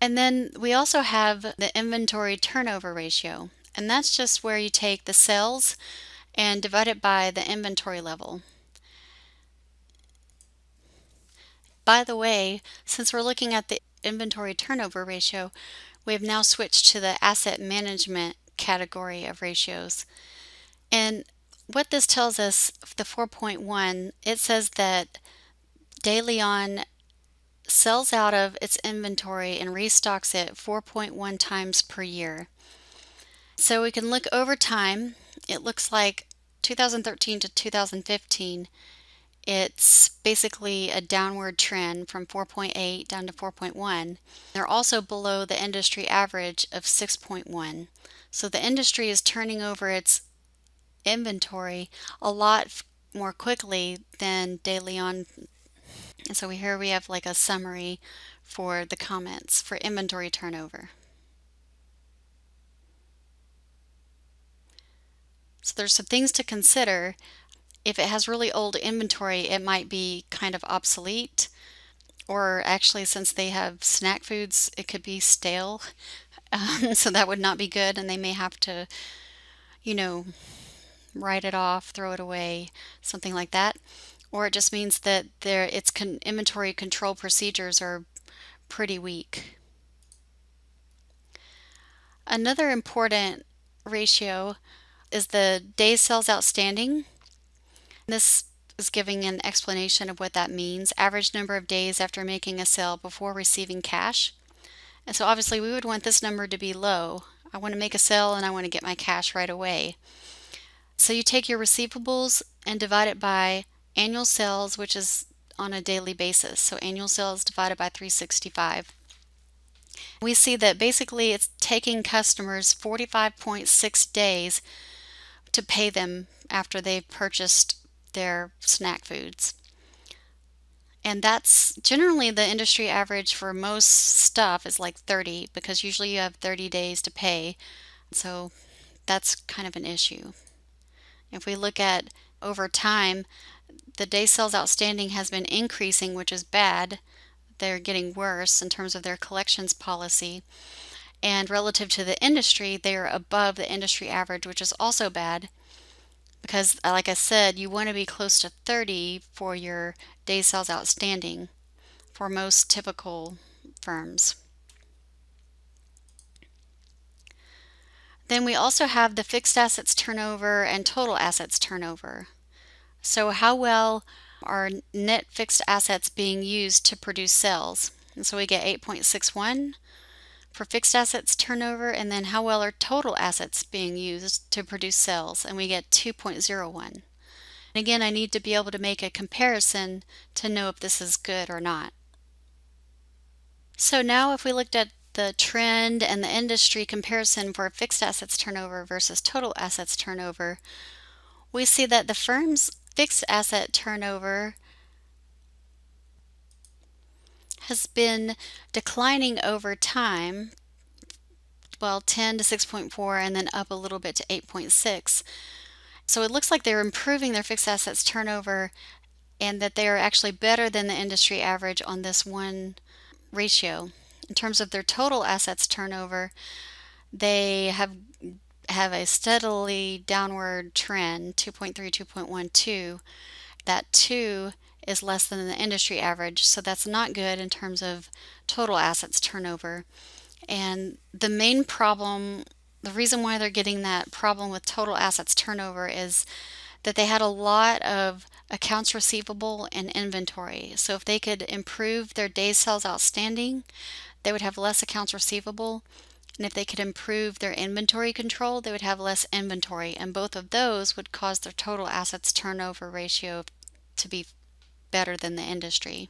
And then we also have the inventory turnover ratio, and that's just where you take the sales and divide it by the inventory level. By the way, since we're looking at the inventory turnover ratio, we have now switched to the asset management category of ratios. And what this tells us, the 4.1, it says that De Leon sells out of its inventory and restocks it 4.1 times per year. So we can look over time. It looks like 2013 to 2015, it's basically a downward trend from 4.8 down to 4.1. They're also below the industry average of 6.1. So the industry is turning over its inventory a lot more quickly than De Leon. And so here we have like a summary for the comments for inventory turnover. So there's some things to consider. If it has really old inventory, it might be kind of obsolete. Or actually, since they have snack foods, it could be stale. So that would not be good, and they may have to, you know, write it off, throw it away, something like that. Or it just means that its inventory control procedures are pretty weak. Another important ratio is the days sales outstanding. This is giving an explanation of what that means. Average number of days after making a sale before receiving cash. And so obviously we would want this number to be low. I want to make a sale and I want to get my cash right away. So you take your receivables and divide it by annual sales, which is on a daily basis. So annual sales divided by 365. We see that basically it's taking customers 45.6 days to pay them after they've purchased their snack foods. And that's generally the industry average for most stuff is like 30, because usually you have 30 days to pay. So that's kind of an issue. If we look at over time, the day sales outstanding has been increasing, which is bad. They're getting worse in terms of their collections policy. And relative to the industry, they are above the industry average, which is also bad because, like I said, you want to be close to 30 for your day sales outstanding for most typical firms. Then we also have the fixed assets turnover and total assets turnover. So how well are net fixed assets being used to produce sales? And so we get 8.61 for fixed assets turnover, and then how well are total assets being used to produce sales? And we get 2.01. And again, I need to be able to make a comparison to know if this is good or not. So now if we looked at the trend and the industry comparison for fixed assets turnover versus total assets turnover, we see that the firm's fixed asset turnover has been declining over time, well, 10 to 6.4 and then up a little bit to 8.6. So it looks like they're improving their fixed assets turnover and that they are actually better than the industry average on this one ratio. In terms of their total assets turnover, they have a steadily downward trend, 2.3, 2.12. That 2 is less than the industry average, so that's not good in terms of total assets turnover. And the main problem, the reason why they're getting that problem with total assets turnover is that they had a lot of accounts receivable and inventory. So if they could improve their days sales outstanding, they would have less accounts receivable. And if they could improve their inventory control, they would have less inventory. And both of those would cause their total assets turnover ratio to be better than the industry.